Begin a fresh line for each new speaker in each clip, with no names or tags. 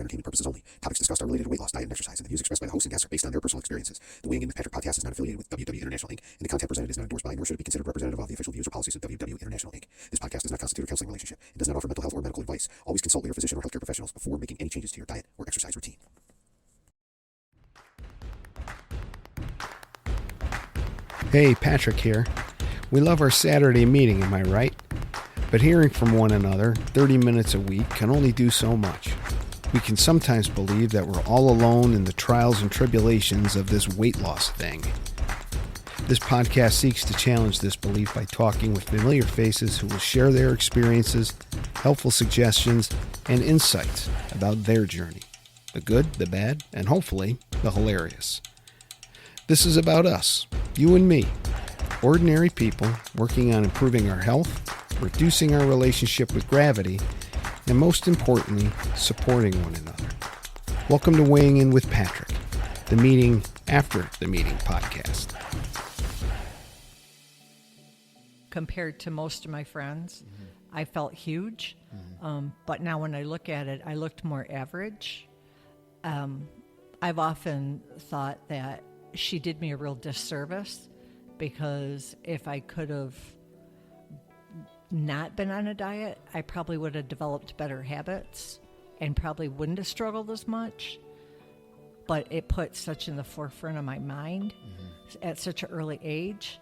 for entertainment purposes only. Topics discussed are related to weight loss, diet, and exercise, and the views expressed by the host and guests are based on their personal experiences. The Weighing In with Patrick podcast is not affiliated with WW International Inc., and the content presented is not endorsed by nor should it be considered representative of the official views or policies of WW International Inc. This podcast does not constitute a counseling relationship and does not offer mental health or medical advice. Always consult with your physician or healthcare professionals before making any changes to your diet or exercise routine.
Hey, Patrick here. We love our Saturday meeting, am I right? But hearing from one another 30 minutes a week can only do so much. We can sometimes believe that we're all alone in the trials and tribulations of this weight loss thing. This podcast seeks to challenge this belief by talking with familiar faces who will share their experiences, helpful suggestions, and insights about their journey. The good, the bad, and hopefully, the hilarious. This is about us, you and me, ordinary people working on improving our health, reducing our relationship with gravity, and most importantly, supporting one another. Welcome to Weighing In with Patrick, the meeting after the meeting podcast.
Compared to most of my friends, I felt huge, but now when I look at it, I looked more average. I've often thought that she did me a real disservice, because if I could have not been on a diet, I probably would have developed better habits and probably wouldn't have struggled as much. But it put such in the forefront of my mind at such an early age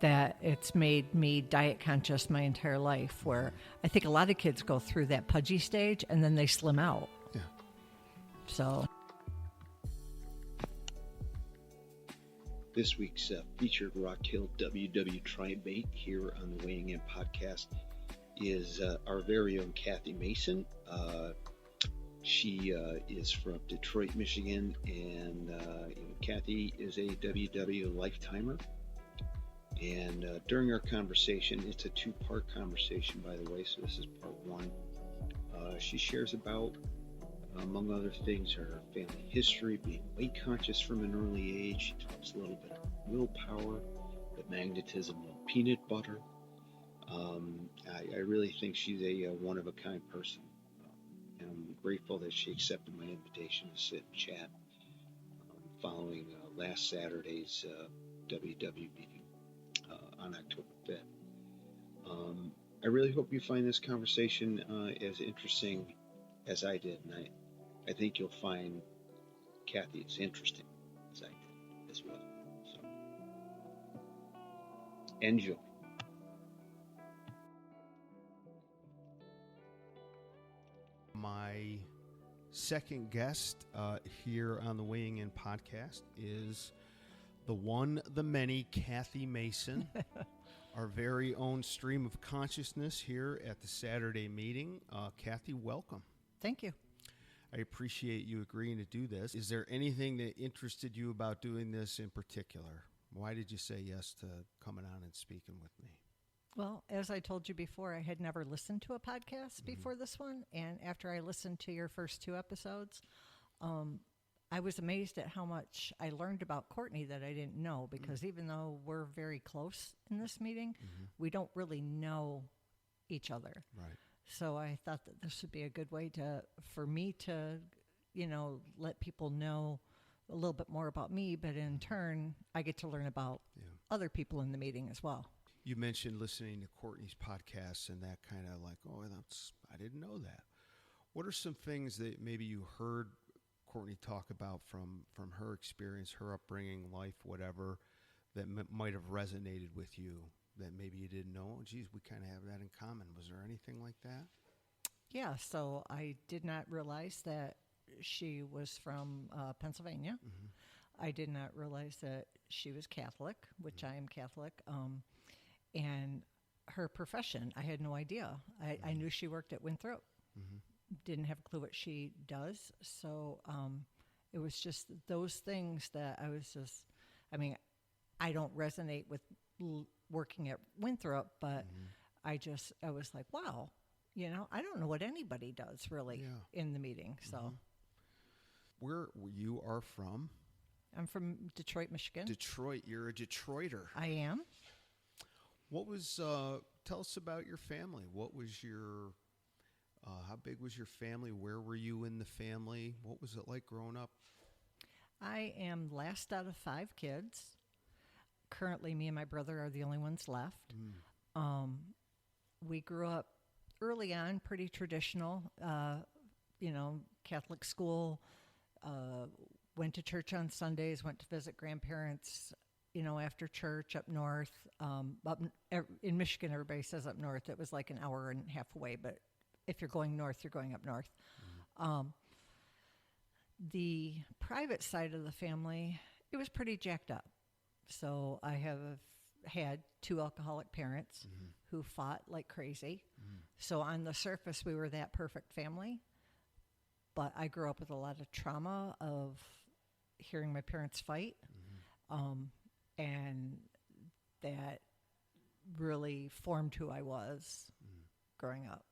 that it's made me diet conscious my entire life, where I think a lot of kids go through that pudgy stage and then they slim out.
Yeah.
So
this week's featured Rock Hill WW Tri-Mate here on the Weighing In podcast is our very own Kathy Mason. She is from Detroit, Michigan, and Kathy is a WW lifetimer. And during our conversation, it's a two-part conversation, by the way, so this is part one. She shares about, among other things, her family history, being weight conscious from an early age. She talks a little bit about willpower, the magnetism of peanut butter. I really think she's a one-of-a-kind person. And I'm grateful that she accepted my invitation to sit and chat following last Saturday's WW meeting on October 5th. I really hope you find this conversation as interesting as I did, and I think you'll find Kathy as interesting as I did as well. So, enjoy.
My second guest here on the Weighing In podcast is the one, the many, Kathy Mason, our very own stream of consciousness here at the Saturday meeting. Kathy, welcome.
thank you.
I appreciate you agreeing to do this. Is there anything that interested you about doing this in particular? Why did you say yes to coming on and speaking with me?
Well, as I told you before, I had never listened to a podcast before this one. And after I listened to your first two episodes, I was amazed at how much I learned about Courtney that I didn't know, because even though we're very close in this meeting, we don't really know each other.
Right.
So I thought that this would be a good way for me to, let people know a little bit more about me, but in turn, I get to learn about other people in the meeting as well.
You mentioned listening to Courtney's podcasts and that kind of like, I didn't know that. What are some things that maybe you heard Courtney talk about from her experience, her upbringing, life, whatever, that might have resonated with you that maybe you didn't know? Oh, geez, we kind of have that in common. Was there anything like that?
Yeah, so I did not realize that she was from Pennsylvania. I did not realize that she was Catholic, which I am Catholic. And her profession, I had no idea. I knew she worked at Winthrop. Didn't have a clue what she does. So it was just those things that I was just, I don't resonate with working at Winthrop, but I was like, wow, I don't know what anybody does really in the meeting. So
where you are from?
I'm from Detroit, Michigan.
Detroit. You're a Detroiter.
I am.
What was, tell us about your family. What was your How big was your family? Where were you in the family? What was it like growing up?
I am last out of 5 kids. Currently, me and my brother are the only ones left. We grew up early on pretty traditional, Catholic school, went to church on Sundays, went to visit grandparents, after church up north. In Michigan, everybody says up north. It was like an hour and a half away, but if you're going north, you're going up north. The private side of the family, it was pretty jacked up. So I have had 2 alcoholic parents who fought like crazy. So on the surface, we were that perfect family. But I grew up with a lot of trauma of hearing my parents fight. And that really formed who I was growing up.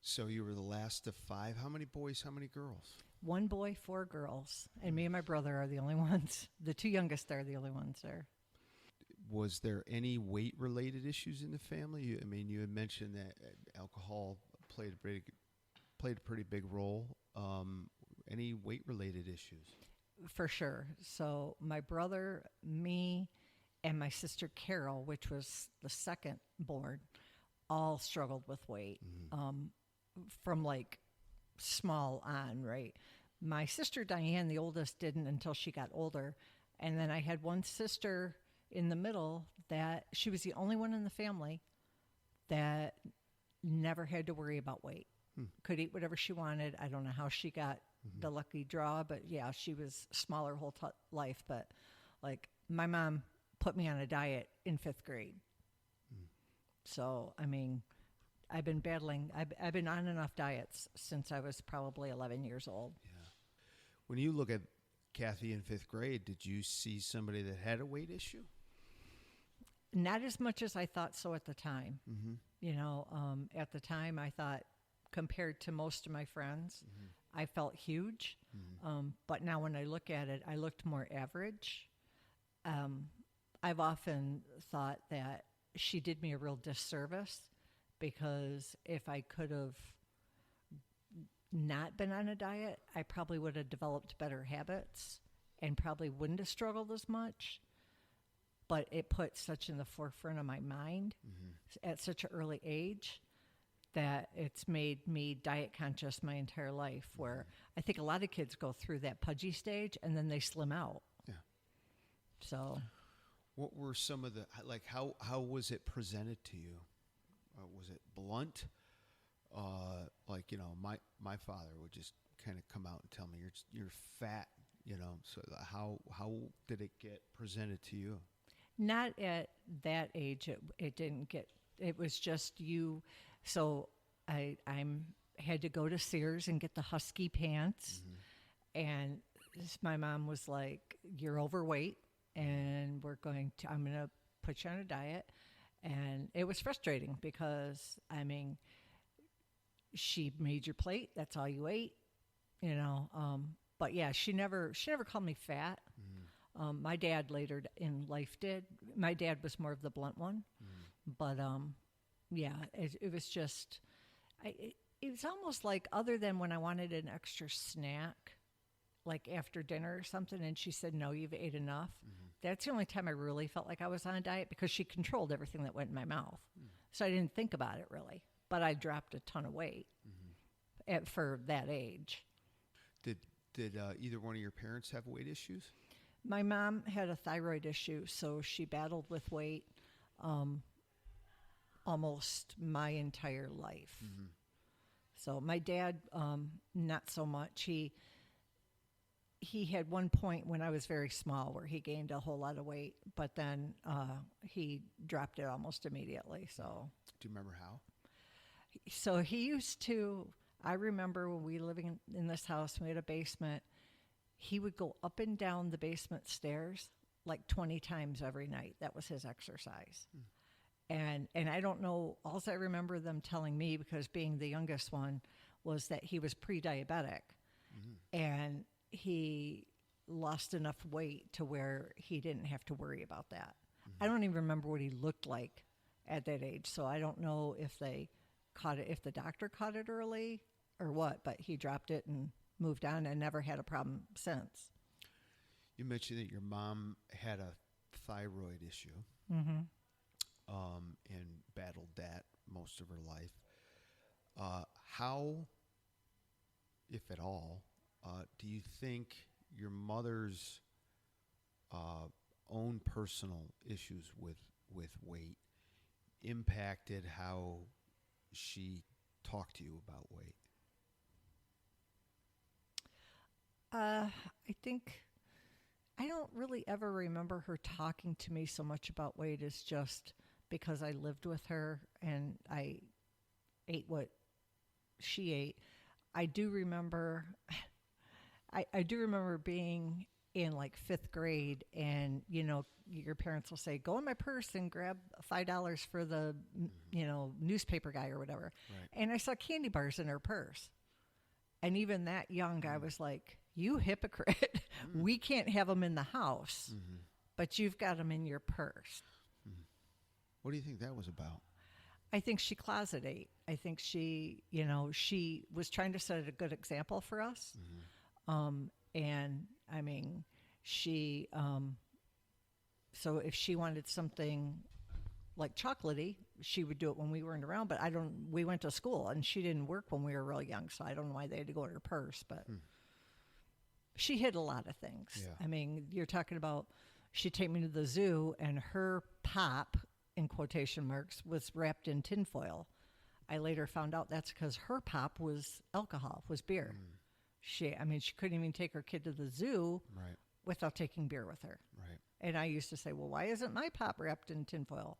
So you were the last of 5. How many boys, how many girls?
1 boy, 4 girls. And me and my brother are the only ones. The 2 youngest are the only ones there.
Was there any weight-related issues in the family? You had mentioned that alcohol played a pretty big role. Any weight-related issues?
For sure. So my brother, me, and my sister Carol, which was the second born, all struggled with weight from like small on, right? My sister Diane, the oldest, didn't until she got older. And then I had one sister in the middle that she was the only one in the family that never had to worry about weight. Could eat whatever she wanted. I don't know how she got the lucky draw, but yeah, she was smaller whole life. But like my mom put me on a diet in 5th grade. So, I've been battling. I've been on enough diets since I was probably 11 years old.
Yeah. When you look at Kathy in 5th grade, did you see somebody that had a weight issue?
Not as much as I thought so at the time. At the time I thought, compared to most of my friends, I felt huge. But now when I look at it, I looked more average. I've often thought that she did me a real disservice, because if I could have not been on a diet, I probably would have developed better habits and probably wouldn't have struggled as much. But it put such in the forefront of my mind at such an early age that it's made me diet conscious my entire life, where I think a lot of kids go through that pudgy stage and then they slim out.
Yeah.
So
what were some of the, like, how was it presented to you? Was it blunt? My father would just kind of come out and tell me, you're fat, so how did it get presented to you?
Not at that age. It didn't get, it was just you. So I had to go to Sears and get the husky pants. And my mom was like, you're overweight and I'm going to put you on a diet. And it was frustrating because, she made your plate. That's all you ate, but yeah, she never called me fat. My dad later in life did. My dad was more of the blunt one, but yeah, it was just, it was almost like, other than when I wanted an extra snack, like after dinner or something, and she said, no, you've ate enough. That's the only time I really felt like I was on a diet, because she controlled everything that went in my mouth. So I didn't think about it really, but I dropped a ton of weight for that age.
Did either one of your parents have weight issues?
My mom had a thyroid issue, so she battled with weight almost my entire life. So my dad, not so much. He had one point when I was very small where he gained a whole lot of weight, but then he dropped it almost immediately. So,
do you remember how?
So he used to, I remember when we were living in this house, we had a basement, he would go up and down the basement stairs like 20 times every night. That was his exercise. And I don't know, all I remember them telling me, because being the youngest one, was that he was pre-diabetic. And he lost enough weight to where he didn't have to worry about that. I don't even remember what he looked like at that age, so I don't know if they caught it, if the doctor caught it early or what, but he dropped it and moved on and never had a problem since.
You mentioned that your mom had a thyroid issue
Mm-hmm.
and battled that most of her life. How, if at all, do you think your mother's own personal issues with weight impacted how she talked to you about weight?
I think I don't really ever remember her talking to me so much about weight as just because I lived with her and I ate what she ate. I do remember I do remember being in like 5th grade, and your parents will say, go in my purse and grab $5 for the newspaper guy or whatever.
Right.
And I saw candy bars in her purse. And even that young, I was like, you hypocrite. We can't have them in the house, but you've got them in your purse.
What do you think that was about?
I think she closet ate. I think she was trying to set a good example for us. And I mean, she, so if she wanted something like chocolatey, she would do it when we weren't around, but we went to school and she didn't work when we were real young. So I don't know why they had to go in her purse, but she hid a lot of things.
Yeah.
I mean, you're talking about, she'd take me to the zoo and her pop, in quotation marks, was wrapped in tinfoil. I later found out that's because her pop was alcohol, was beer. She couldn't even take her kid to the zoo
Right.
without taking beer with her.
Right.
And I used to say, well, why isn't my pop wrapped in tinfoil?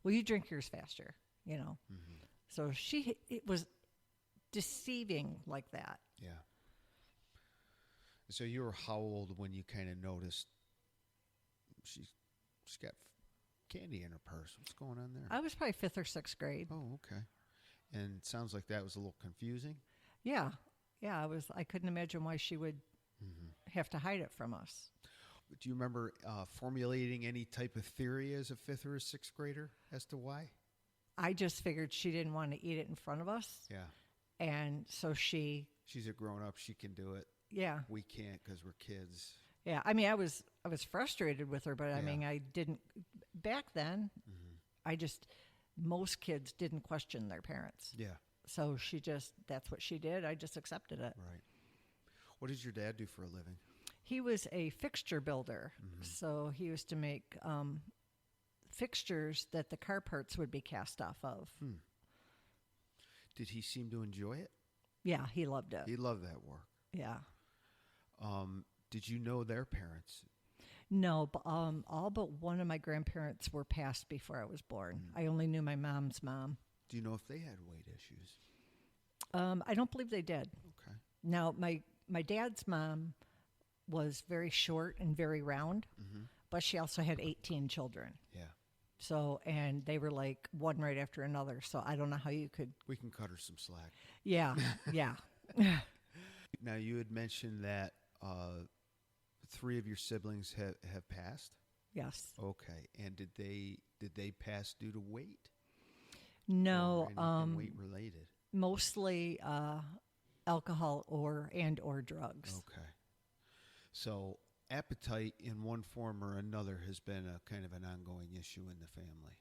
Well, you drink yours faster, So it was deceiving like that.
Yeah. So you were how old when you kind of noticed she's got candy in her purse? What's going on there?
I was probably 5th or 6th grade.
Oh, okay. And it sounds like that was a little confusing.
Yeah. Yeah, I couldn't imagine why she would have to hide it from us.
Do you remember formulating any type of theory as a 5th or a 6th grader as to why?
I just figured she didn't want to eat it in front of us.
Yeah.
And so she's
a grown-up. She can do it.
Yeah.
We can't because we're kids.
Yeah. I mean, I was frustrated with her, but I mean, I didn't, back then, most kids didn't question their parents.
Yeah.
So that's what she did. I just accepted it.
Right. What does your dad do for a living?
He was a fixture builder. So he used to make fixtures that the car parts would be cast off of.
Did he seem to enjoy it?
Yeah, he loved it.
He loved that work.
Yeah.
Did you know their parents?
No, but all but one of my grandparents were passed before I was born. I only knew my mom's mom.
Do you know if they had weight issues?
I don't believe they did.
Okay.
Now, my dad's mom was very short and very round, but she also had 18 children.
Yeah.
So, and they were like one right after another. So I don't know how you could.
We can cut her some slack.
Yeah, yeah.
Now, you had mentioned that 3 of your siblings have passed.
Yes.
Okay. And did they pass due to weight?
No.
Or weight related?
Mostly alcohol or drugs.
Okay. So appetite in one form or another has been a kind of an ongoing issue in the family.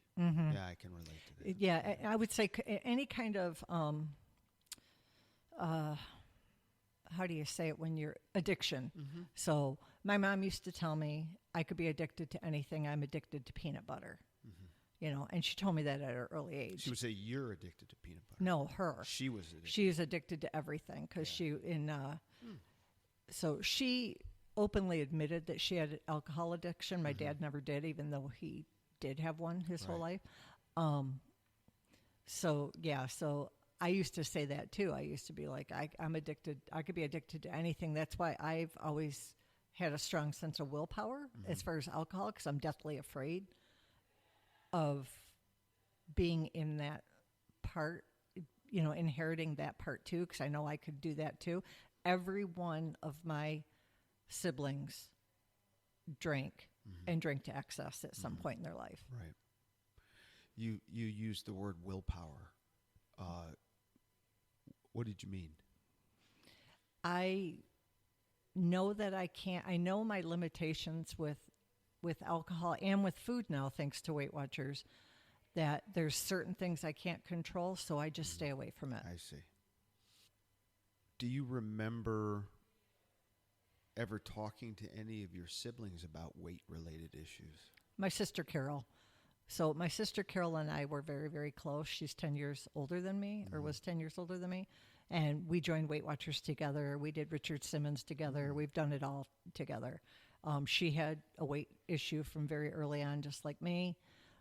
Yeah, I can relate to that.
Yeah, I would say any kind of how do you say it when you're addiction? So my mom used to tell me I could be addicted to anything. I'm addicted to peanut butter. And she told me that at an early age.
She would say, you're addicted to peanut butter.
No, her.
She was addicted.
She's addicted to everything because so she openly admitted that she had an alcohol addiction. My dad never did, even though he did have one his whole life. So I used to say that too. I used to be like, I'm addicted. I could be addicted to anything. That's why I've always had a strong sense of willpower as far as alcohol, because I'm deathly afraid of being in that part, inheriting that part too, because I know I could do that too. Every one of my siblings drank and drank to excess at some point in their life.
Right. You used the word willpower. What did you mean?
I know that I can't. I know my limitations with alcohol and with food now, thanks to Weight Watchers. That there's certain things I can't control, so I just stay away from it.
I see. Do you remember ever talking to any of your siblings about weight-related issues?
My sister Carol. So my sister Carol and I were very, very close. She's 10 years older than me, or was 10 years older than me. And we joined Weight Watchers together. We did Richard Simmons together. We've done it all together. She had a weight issue from very early on, just like me.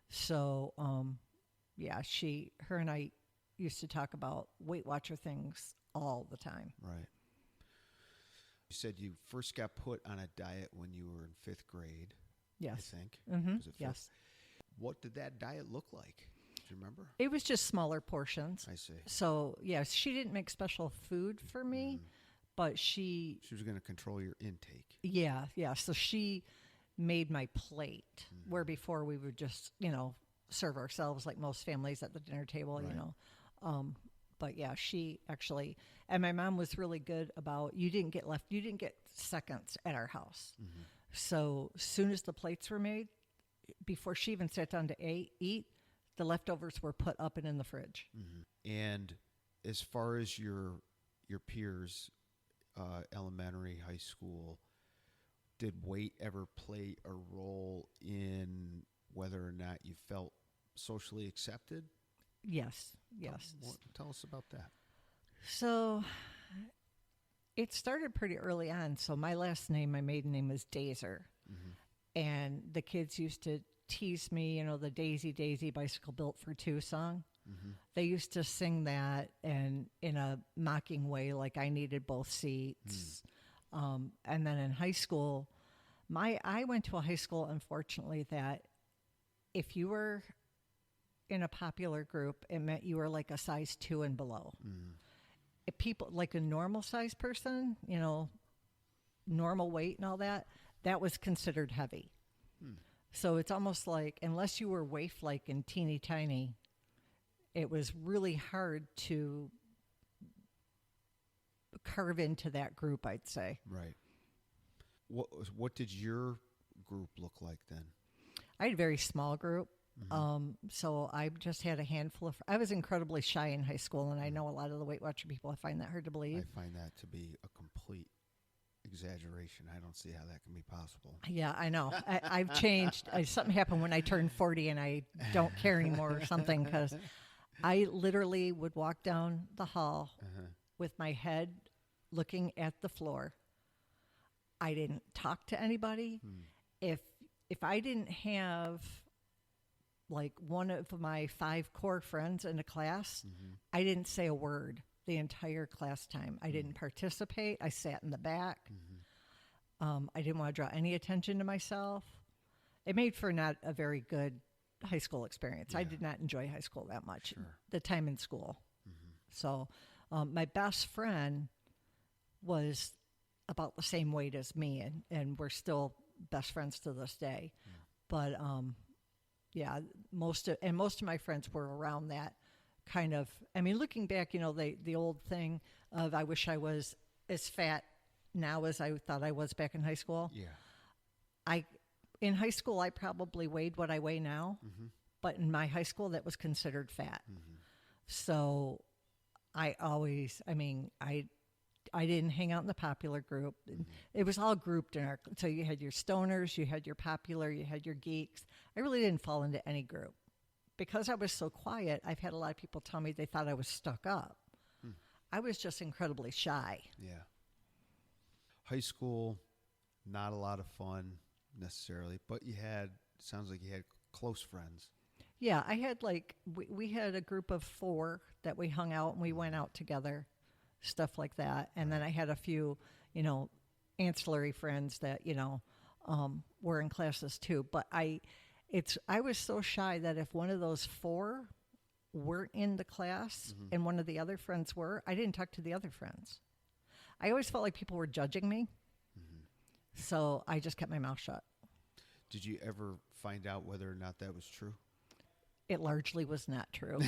So, yeah, her and I used to talk about Weight Watcher things all the time.
Right. You said you first got put on a diet when you were in 5th grade.
Yes.
I think.
Mm-hmm.
Was it 5th?
Yes.
What did that diet look like? Do you remember?
It was just smaller portions.
I see.
So, yes, she didn't make special food for me, but
She was going to control your intake.
yeah. So she made my plate, where before we would just, serve ourselves like most families at the dinner table,
Right.
But yeah, she actually, and my mom was really good about, you didn't get seconds at our house. So soon as the plates were made, before she even sat down to eat, the leftovers were put up and in the fridge.
And as far as your peers, elementary, high school, did weight ever play a role in whether or not you felt socially accepted?
Yes.
Tell us about that.
So it started pretty early on. So my maiden name was Dazer. And the kids used to tease me, the Daisy Daisy Bicycle Built for Two song. They used to sing that and in a mocking way, like I needed both seats. And then in high school, I went to a high school, unfortunately, that if you were in a popular group, it meant you were like a size 2 and below. If people, like a normal size person, normal weight and all that, that was considered heavy. So it's almost like, unless you were waif-like and teeny tiny, it was really hard to carve into that group, I'd say.
Right. What did your group look like then?
I had a very small group. So I just had a handful of, I was incredibly shy in high school, and I know a lot of the Weight Watcher people, I find that hard to believe.
I find that to be a complete exaggeration. I don't see how that can be possible.
Yeah, I know. I've changed. Something happened when I turned 40 and I don't care anymore or something, because I literally would walk down the hall with my head looking at the floor. I didn't talk to anybody. If I didn't have like one of my 5 core friends in a class, I didn't say a word the entire class time. I didn't participate. I sat in the back. I didn't want to draw any attention to myself. It made for not a very good high school experience.
Yeah.
I did not enjoy high school that much,
Sure.
the time in school. So my best friend was about the same weight as me, and we're still best friends to this day. But yeah, most of my friends were around that kind of. I mean, looking back, the old thing of I wish I was as fat now as I thought I was back in high school.
Yeah.
In high school, I probably weighed what I weigh now, but in my high school, that was considered fat. So I didn't hang out in the popular group. It was all grouped in so you had your stoners, you had your popular, you had your geeks. I really didn't fall into any group. Because I was so quiet, I've had a lot of people tell me they thought I was stuck up. I was just incredibly shy.
Yeah. High school, not a lot of fun necessarily, but sounds like you had close friends.
Yeah, I had we had a group of 4 that we hung out and we went out together, stuff like that. And then I had a few, ancillary friends that, were in classes too. But I was so shy that if one of those 4 weren't in the class and one of the other friends were, I didn't talk to the other friends. I always felt like people were judging me. So I just kept my mouth shut.
Did you ever find out whether or not that was true?
It largely was not true.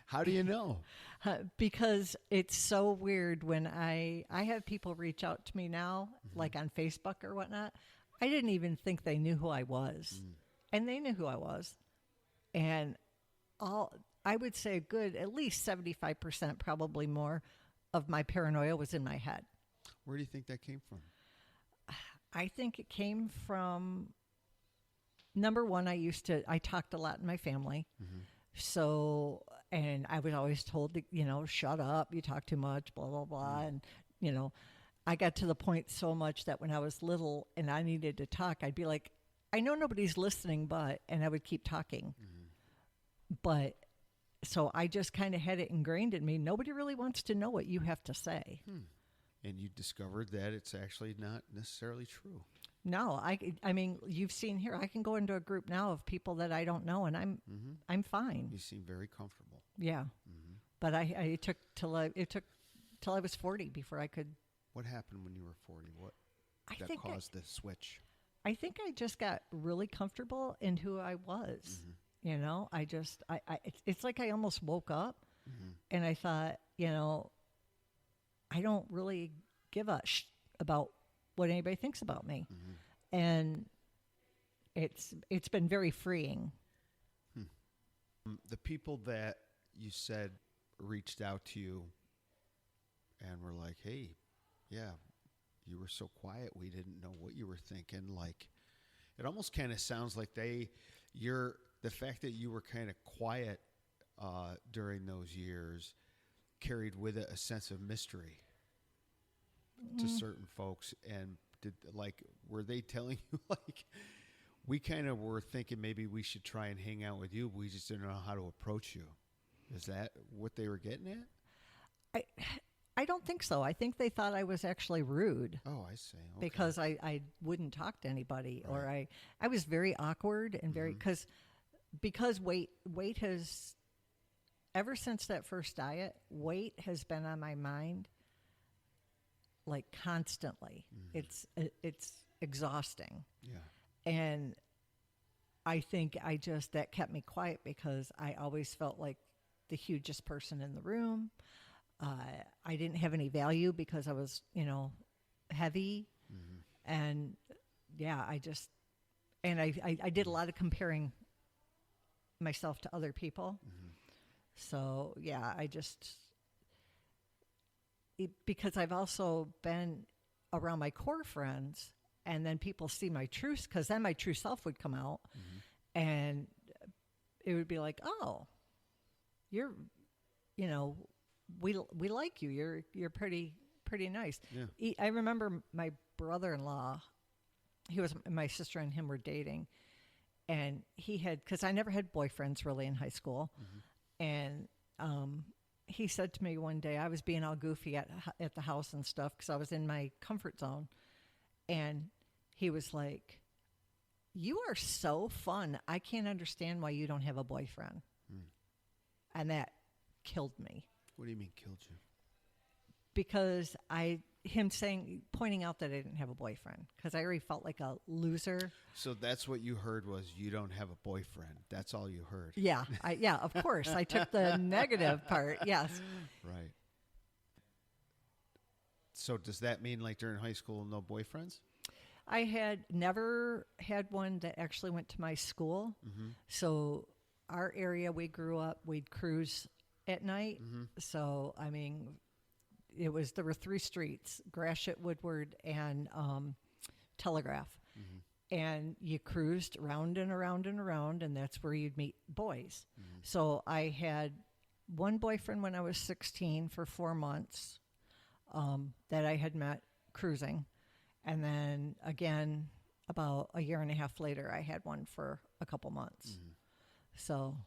How do you know?
Because it's so weird when I have people reach out to me now, like on Facebook or whatnot. I didn't even think they knew who I was, and they knew who I was. And I would say a good at least 75%, probably more, of my paranoia was in my head.
Where do you think that came from?
I think it came from, number one, I talked a lot in my family. So, and I was always told to, shut up, you talk too much, blah, blah, blah. And, I got to the point so much that when I was little and I needed to talk, I'd be like, I know nobody's listening, and I would keep talking. But so I just kind of had it ingrained in me. Nobody really wants to know what you have to say.
And you discovered that it's actually not necessarily true.
No, I mean, you've seen here, I can go into a group now of people that I don't know, and I'm fine.
You seem very comfortable.
Yeah. But it took till I was 40 before I could.
What happened when you were 40? What caused the switch?
I think I just got really comfortable in who I was. It's like I almost woke up and I thought, I don't really give a about what anybody thinks about me. And it's been very freeing.
The people that you said reached out to you and were like, hey, yeah, you were so quiet, we didn't know what you were thinking. Like, it almost kind of sounds like the fact that you were kind of quiet during those years carried with it a sense of mystery to certain folks. And were they telling you, like, we kind of were thinking maybe we should try and hang out with you, but we just didn't know how to approach you? Is that what they were getting at?
I don't think so. I think they thought I was actually rude.
Oh, I see. Okay.
Because I wouldn't talk to anybody,
Right.
or I was very awkward and very, because weight has, ever since that first diet, weight has been on my mind like constantly. It's exhausting.
Yeah.
And I think that kept me quiet because I always felt like the hugest person in the room. I didn't have any value because I was, heavy. And yeah, I did a lot of comparing myself to other people. So yeah, because I've also been around my core friends, and then people see my truth, because then my true self would come out, and it would be like, oh, you're, we like you. You're pretty nice.
Yeah.
I remember my brother-in-law. My sister and him were dating, and because I never had boyfriends really in high school, and he said to me one day, I was being all goofy at the house and stuff because I was in my comfort zone, and he was like, "You are so fun. I can't understand why you don't have a boyfriend," and that killed me.
What do you mean killed you?
Because pointing out that I didn't have a boyfriend, because I already felt like a loser.
So that's what you heard was you don't have a boyfriend. That's all you heard.
Yeah, of course. I took the negative part, yes.
Right. So does that mean like during high school, no boyfriends?
I had never had one that actually went to my school. So our area, we grew up, we'd cruise at night. So, I mean, there were 3 streets, Gratiot, Woodward, and Telegraph. And you cruised round and around and around, and that's where you'd meet boys. So I had one boyfriend when I was 16 for 4 months that I had met cruising. And then again, about a year and a half later, I had one for a couple months. So.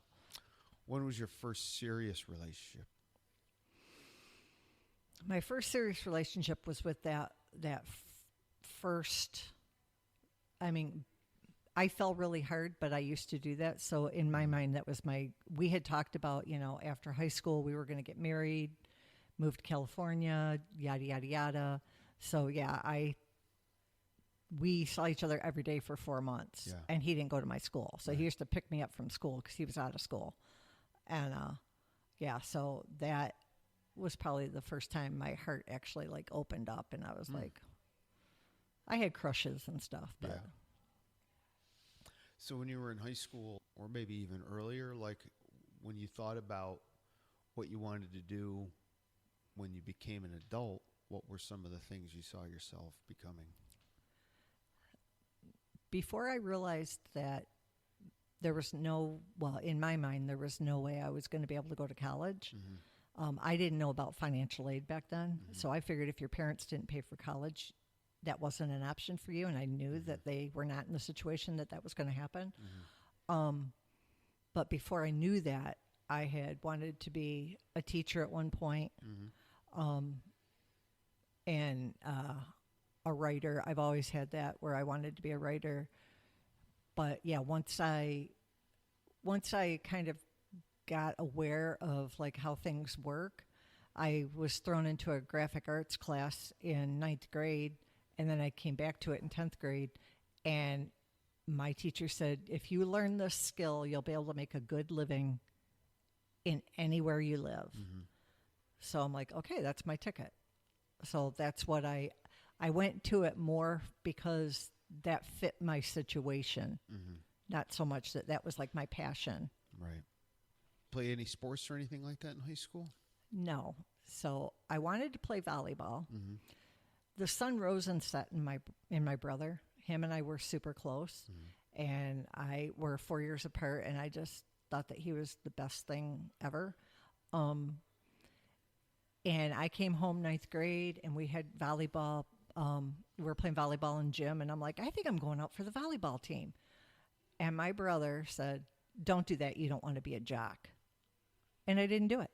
When was your first serious relationship?
My first serious relationship was with that first. I mean, I fell really hard, but I used to do that. So in my mind, that was we had talked about, after high school, we were going to get married, move to California, yada, yada, yada. So yeah, we saw each other every day for 4 months,
Yeah.
and he didn't go to my school. So
Right.
he used to pick me up from school because he was out of school. And yeah, so that was probably the first time my heart actually like opened up, and I was like, I had crushes and stuff, but
Yeah. So when you were in high school, or maybe even earlier, like when you thought about what you wanted to do when you became an adult, what were some of the things you saw yourself becoming?
before I realized that there was no, well, in my mind, there was no way I was going to be able to go to college. I didn't know about financial aid back then. So I figured if your parents didn't pay for college, that wasn't an option for you. And I knew that they were not in the situation that that was going to happen. But before I knew that, I had wanted to be a teacher at one point, and a writer. I've always had that where I wanted to be a writer. But yeah, once I kind of got aware of like how things work, I was thrown into a graphic arts class in 9th grade, and then I came back to it in 10th grade, and my teacher said, if you learn this skill, you'll be able to make a good living in anywhere you live. So I'm like, okay, that's my ticket. So that's what I went to it more because that fit my situation, not so much that that was like my passion.
Right. Play any sports or anything like that in high school?
No. So I wanted to play volleyball. The sun rose and set in my brother. Him and I were super close, and we're 4 years apart, and I just thought that he was the best thing ever. And I came home 9th grade, and we had volleyball. We were playing volleyball in gym, and I'm like, I think I'm going out for the volleyball team. And my brother said, don't do that. You don't want to be a jock. And I didn't do it.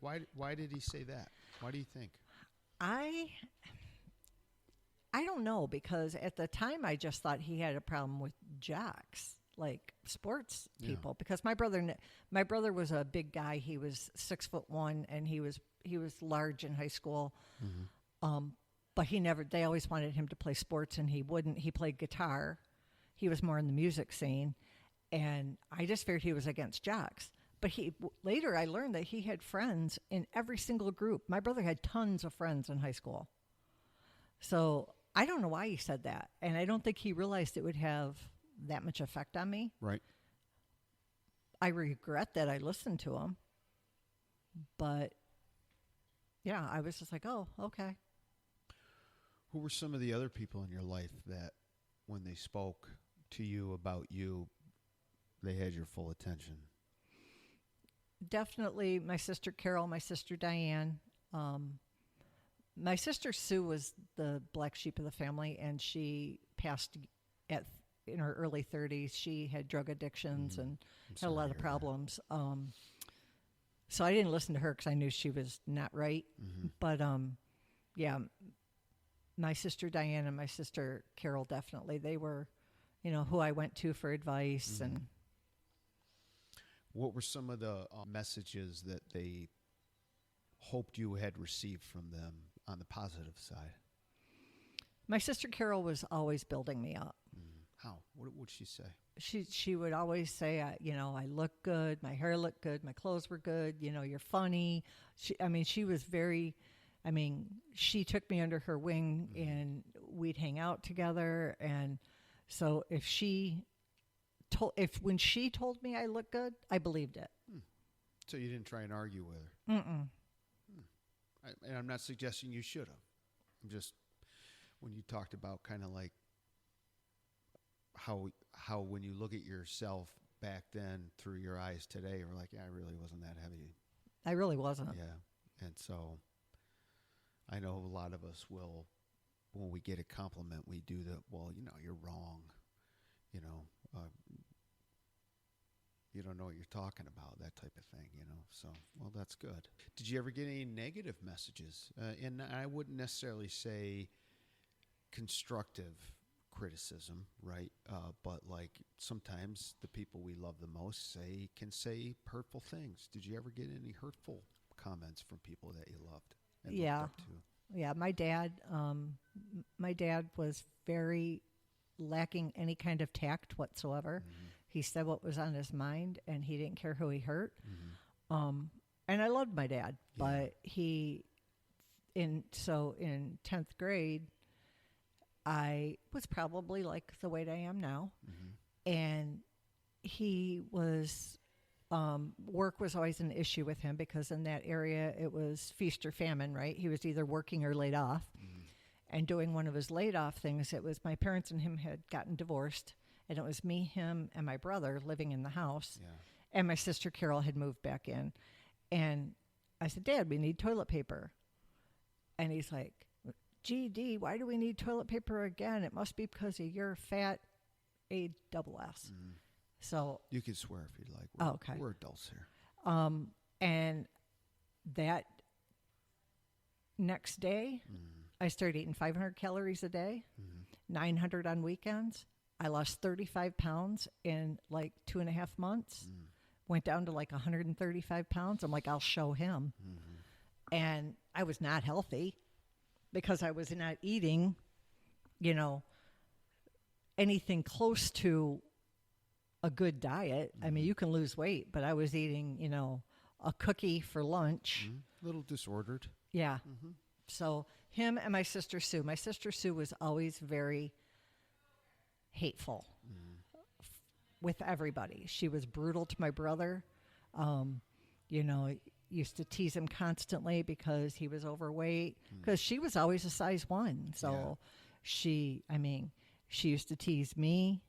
Why did he say that? Why do you think?
I don't know, because at the time I just thought he had a problem with jocks, like sports people. Because my brother was a big guy. He was 6'1", and he was large in high school. But they always wanted him to play sports, and he wouldn't. He played guitar. He was more in the music scene, and I just figured he was against jocks. But later I learned that he had friends in every single group. My brother had tons of friends in high school. So I don't know why he said that. And I don't think he realized it would have that much effect on me.
Right.
I regret that I listened to him. But yeah, I was just like, oh, okay.
Who were some of the other people in your life that when they spoke to you about you, they had your full attention?
Definitely my sister Carol, my sister Diane. My sister Sue was the black sheep of the family, and she passed in her early 30s. She had drug addictions and had a lot of problems. So I didn't listen to her because I knew she was not right. But yeah, my sister Diane and my sister Carol, definitely, they were, who I went to for advice. And
what were some of the messages that they hoped you had received from them on the positive side?
My sister Carol was always building me up.
How? What would she say?
She would always say, I look good, my hair looked good, my clothes were good, you're funny. She was very, she took me under her wing, and we'd hang out together. And so when she told me I looked good, I believed it.
So you didn't try and argue with her? And I'm not suggesting you should have. I'm just, when you talked about kind of like how when you look at yourself back then through your eyes today, you're like, yeah, I really wasn't that heavy.
I really wasn't.
Yeah. And so I know a lot of us will, when we get a compliment, we do the, well, you're wrong. You don't know what you're talking about, that type of thing, So, well, that's good. Did you ever get any negative messages? And I wouldn't necessarily say constructive criticism, right? But like sometimes the people we love the most can say hurtful things. Did you ever get any hurtful comments from people that you loved and looked up to?
Yeah, my dad was very lacking any kind of tact whatsoever. He said what was on his mind, and he didn't care who he hurt. And I loved my dad, but in 10th grade, I was probably like the weight I am now, and he was. Work was always an issue with him because in that area it was feast or famine, right? He was either working or laid off. And doing one of his laid off things, it was my parents and him had gotten divorced, and it was me, him, and my brother living in the house. And my sister Carol had moved back in. And I said, Dad, we need toilet paper. And he's like, GD, why do we need toilet paper again? It must be because of your fat ASS. So
You can swear if you'd like.
Okay.
We're adults here.
And that next day, I started eating 500 calories a day, 900 on weekends. I lost 35 pounds in like 2.5 months. Went down to like 135 pounds. I'm like, I'll show him. And I was not healthy because I was not eating, anything close to a good diet. I mean, you can lose weight, but I was eating, a cookie for lunch.
A little disordered.
Yeah. So him and my sister Sue. My sister Sue was always very hateful with everybody. She was brutal to my brother. Used to tease him constantly because he was overweight. Because she was always a size 1. So she used to tease me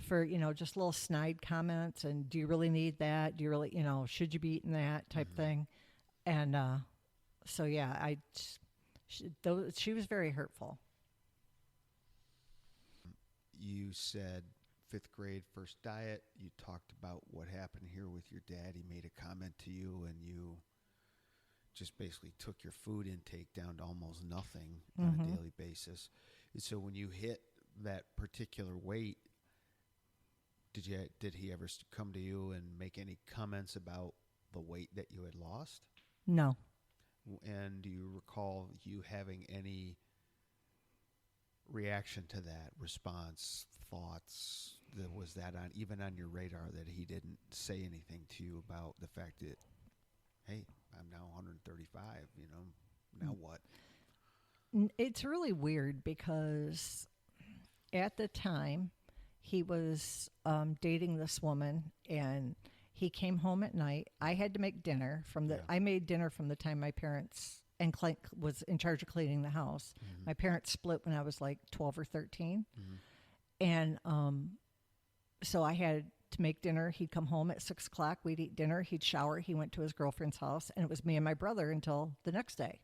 for, just little snide comments and do you really need that? Do you really, should you be eating that type thing? And so, yeah, she was very hurtful.
You said 5th grade, first diet. You talked about what happened here with your dad. He made a comment to you and you just basically took your food intake down to almost nothing on a daily basis. And so when you hit that particular weight, did he ever come to you and make any comments about the weight that you had lost?
No.
And do you recall you having any reaction to that, response, thoughts? Was that even on your radar that he didn't say anything to you about the fact that, hey, I'm now 135, now what?
It's really weird because at the time he was dating this woman and he came home at night. I had to make dinner I made dinner from the time my parents and Clint was in charge of cleaning the house. My parents split when I was like 12 or 13. And so I had to make dinner. He'd come home at 6 o'clock. We'd eat dinner. He'd shower. He went to his girlfriend's house, and it was me and my brother until the next day.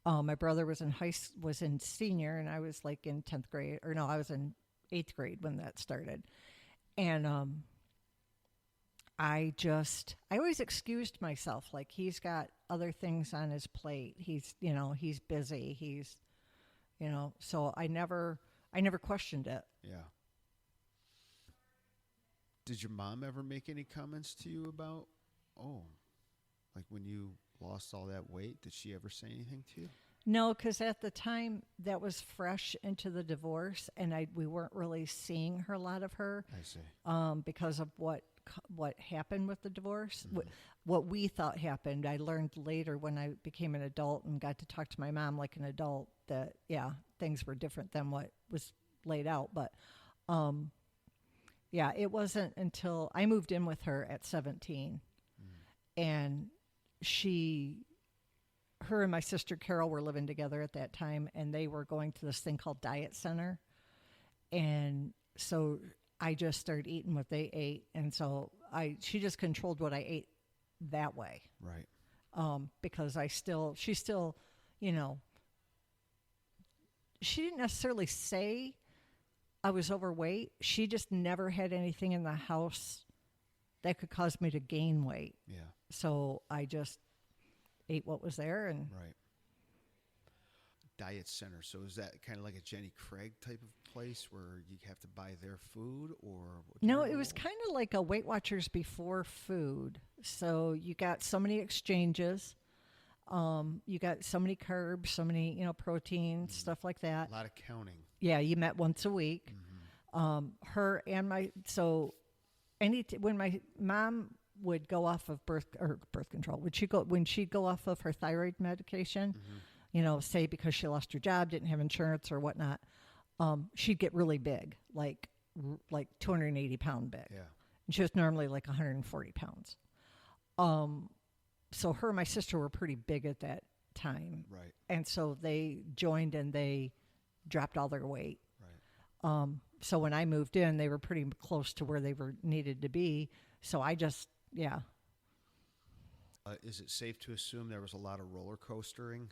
My brother was in senior, and I was like in 10th grade. Or no, I was in 8th grade when that started. And I always excused myself. Like, he's got other things on his plate. He's busy. So I never questioned it.
Yeah. Did your mom ever make any comments to you about, like when you lost all that weight? Did she ever say anything to you?
No, because at the time that was fresh into the divorce, and we weren't really seeing a lot of her.
I see.
Because of what happened with the divorce. What we thought happened, I learned later when I became an adult and got to talk to my mom like an adult that, things were different than what was laid out. But, it wasn't until I moved in with her at 17. And her and my sister Carol were living together at that time, and they were going to this thing called Diet Center. And so I just started eating what they ate, and so she just controlled what I ate that way.
Right.
Because she still, she didn't necessarily say I was overweight. She just never had anything in the house that could cause me to gain weight.
Yeah.
So I just ate what was there. And
right. Diet Center. So is that kind of like a Jenny Craig type of place where you have to buy their food, or?
No, it was kind of like a Weight Watchers before food. So you got so many exchanges. You got so many carbs, so many, protein, stuff like that.
A lot of counting.
Yeah, you met once a week. Her and when my mom would go off of birth control, when she'd go off of her thyroid medication, say because she lost her job, didn't have insurance or whatnot, she'd get really big, like 280-pound big.
Yeah.
And she was normally like 140 pounds. So her and my sister were pretty big at that time.
Right.
And so they joined and they dropped all their weight.
Right.
So when I moved in, they were pretty close to where they were needed to be. So I just, yeah.
Is it safe to assume there was a lot of roller coastering?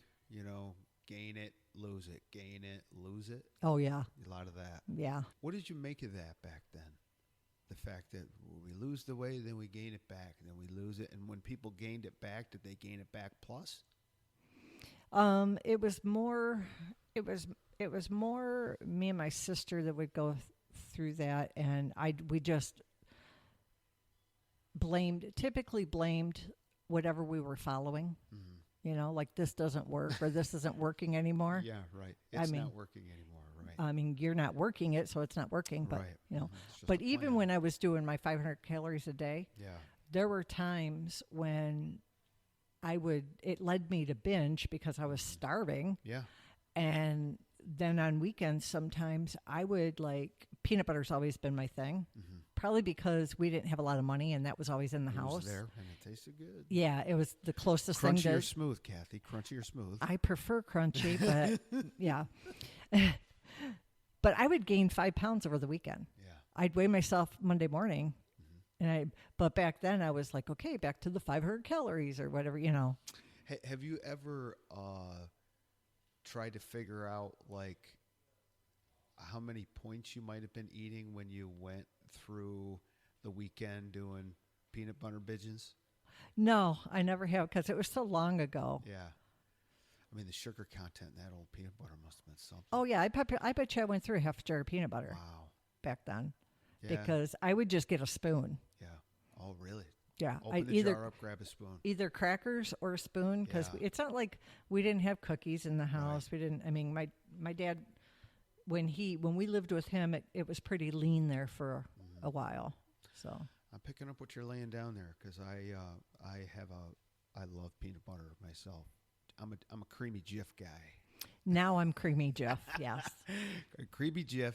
Gain it, lose it, gain it, lose it?
Oh, yeah.
A lot of that.
Yeah.
What did you make of that back then? The fact that we lose the weight, then we gain it back, and then we lose it. And when people gained it back, did they gain it back plus?
It was more me and my sister that would go through that, and we just typically blamed whatever we were following. Like this doesn't work or this isn't working anymore.
Yeah, right. It's not working anymore, right?
You're not working it, so it's not working. But
right.
But even when I was doing my 500 calories a day,
yeah,
there were times when it led me to binge because I was starving.
Yeah.
And then on weekends, sometimes I would peanut butter's always been my thing. Probably because we didn't have a lot of money and that was always in the house.
Was there and it tasted good.
Yeah, it was the closest
thing
to...
Crunchy or smooth, Kathy? Crunchy or smooth?
I prefer crunchy, but yeah. But I would gain 5 pounds over the weekend.
Yeah.
I'd weigh myself Monday morning. But back then I was like, okay, back to the 500 calories or whatever,
Have you ever tried to figure out how many points you might have been eating when you went through the weekend doing peanut butter pigeons?
No, I never have because it was so long ago.
Yeah. I mean, the sugar content in that old peanut butter must have been something.
Oh, yeah. I bet you I went through half a jar of peanut butter.
Wow.
Back then.
Yeah.
Because I would just get a spoon.
Yeah. Oh, really?
Yeah.
Open the jar up, grab a spoon.
Either crackers or a spoon because it's not like we didn't have cookies in the house.
Right.
We didn't. My dad, when we lived with him, it was pretty lean there for a while. So
I'm picking up what you're laying down there because I love peanut butter myself. I'm a creamy Jif guy.
Now I'm creamy Jif. Yes.
A creamy Jif,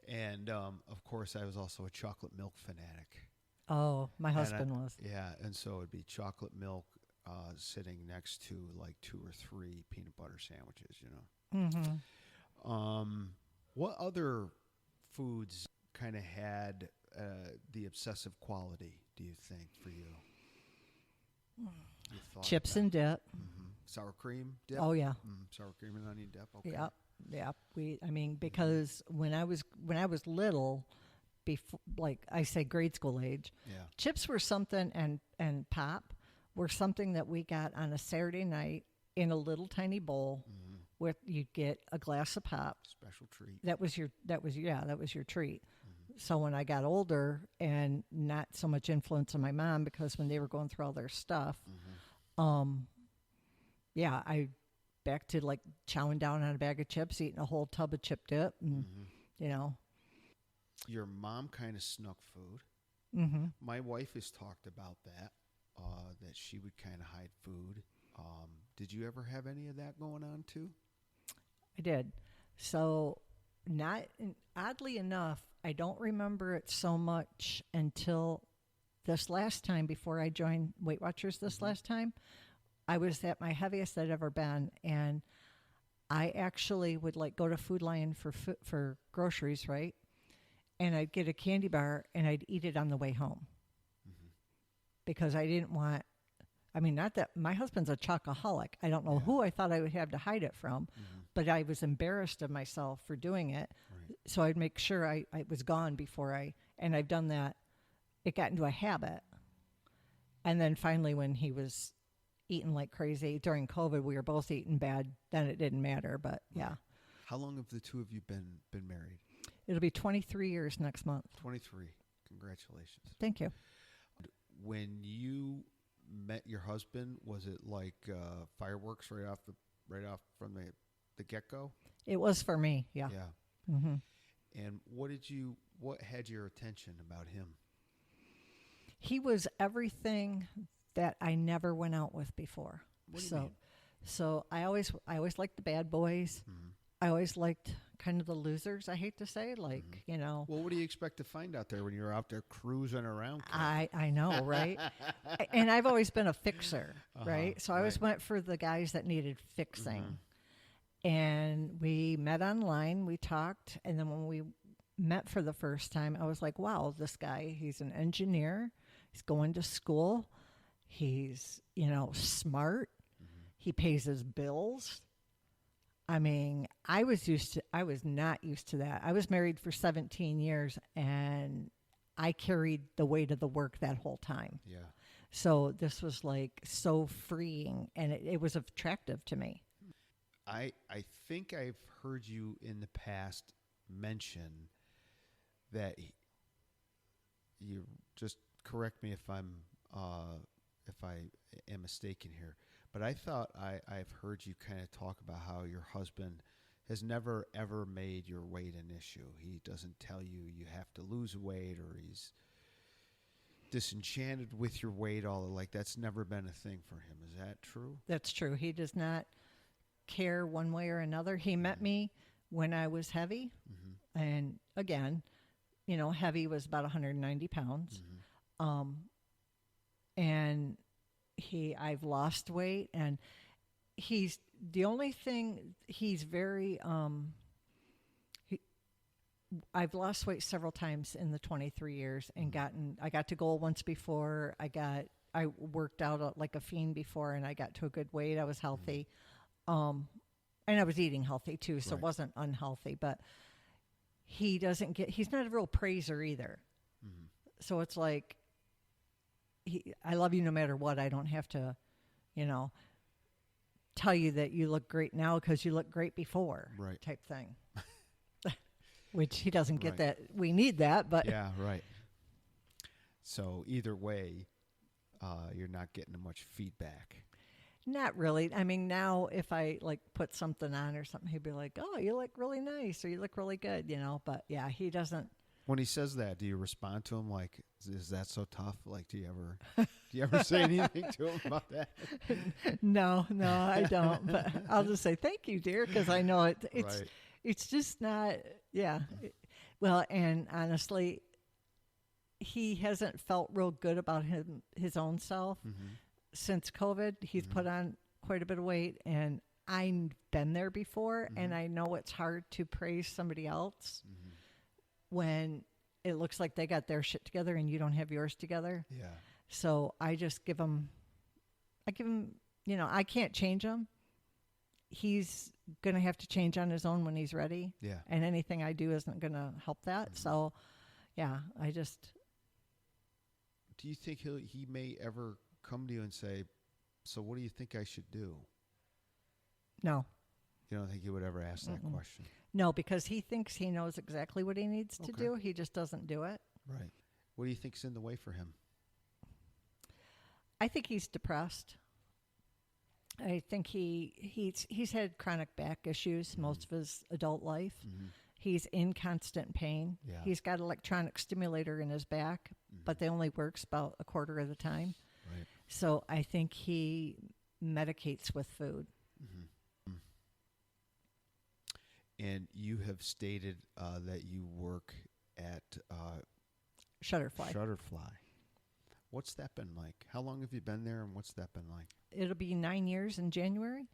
and of course I was also a chocolate milk fanatic.
Oh, my husband was.
Yeah, and so it'd be chocolate milk sitting next to 2 or 3 peanut butter sandwiches.
Mm-hmm.
What other foods kind of had the obsessive quality, do you think, for you?
Chips and dip.
Mm-hmm. Sour cream dip?
Oh, yeah.
Sour cream and onion dip, okay.
Yep. Because when I was little, before, I say grade school age, chips were something, and pop were something that we got on a Saturday night in a little tiny bowl where you'd get a glass of pop.
Special treat.
That was your treat. So when I got older and not so much influence on my mom because when they were going through all their stuff, I back to chowing down on a bag of chips, eating a whole tub of chip dip, and
Your mom kind of snuck food.
Mm-hmm.
My wife has talked about that she would kind of hide food. Did you ever have any of that going on too?
I did. So oddly enough, I don't remember it so much until this last time before I joined Weight Watchers last time. I was at my heaviest I'd ever been, and I actually would go to Food Lion for groceries, right? And I'd get a candy bar and I'd eat it on the way home because I didn't want. Not that my husband's a chocoholic. I don't know who I thought I would have to hide it from, but I was embarrassed of myself for doing it. Right. So I'd make sure I was gone before and I've done that. It got into a habit. And then finally when he was eating like crazy during COVID, we were both eating bad. Then it didn't matter, but yeah.
How long have the two of you been married?
It'll be 23 years next month.
23. Congratulations.
Thank you.
When you met your husband, was it like fireworks right off from the get go?
It was for me. Yeah.
Yeah.
Mm-hmm.
And what had your attention about him?
He was everything that I never went out with before.
What do you mean?
So I always liked the bad boys.
Mm-hmm.
I always liked kind of the losers, I hate to say, like,
Well, what do you expect to find out there when you're out there cruising around?
I know, right? And I've always been a fixer, right? So I always went for the guys that needed fixing. And we met online, we talked, and then when we met for the first time, I was like, wow, this guy, he's an engineer, he's going to school, he's, smart, he pays his bills. I mean, I was not used to that. I was married for 17 years and I carried the weight of the work that whole time.
Yeah.
So this was like so freeing and it was attractive to me.
I think I've heard you in the past mention that you just correct me if I am mistaken here. But I thought I've heard you kind of talk about how your husband has never, ever made your weight an issue. He doesn't tell you have to lose weight or he's disenchanted with your weight. That's never been a thing for him. Is that true?
That's true. He does not care one way or another. He met me when I was heavy. And again, heavy was about 190 pounds. And I've lost weight and he's the only thing he's very, I've lost weight several times in the 23 years and I got to goal once before. I worked out like a fiend before and I got to a good weight. I was healthy. And I was eating healthy too. So It wasn't unhealthy, but he's not a real praiser either. So it's like, I love you no matter what. I don't have to, tell you that you look great now because you look great before, type thing. Which he doesn't get that. We need that, but
yeah, right. So either way, you're not getting much feedback.
Not really. I mean, now if I like put something on or something, he'd be like, "Oh, you look really nice," or "You look really good," But yeah, he doesn't.
When he says that, do you respond to him like, "Is that so tough?" Like, do you ever say anything to him about that?
No, I don't. But I'll just say thank you, dear, because I know it's just not. Yeah. Well, and honestly, he hasn't felt real good about his own self since COVID. He's put on quite a bit of weight, and I've been there before, and I know it's hard to praise somebody else when it looks like they got their shit together and you don't have yours together.
Yeah.
So I just give him, I can't change him. He's going to have to change on his own when he's ready.
Yeah.
And anything I do isn't going to help that. So yeah,
Do you think he may ever come to you and say, "So what do you think I should do?"
No.
You don't think he would ever ask that question?
No, because he thinks he knows exactly what he needs to do. He just doesn't do it.
Right. What do you think's in the way for him?
I think he's depressed. I think he's had chronic back issues most of his adult life. He's in constant pain.
Yeah.
He's got an electronic stimulator in his back, but they only works about a quarter of the time.
Right.
So I think he medicates with food.
And you have stated that you work at
Shutterfly.
Shutterfly. What's that been like? How long have you been there, and what's that been like?
It'll be 9 years in January.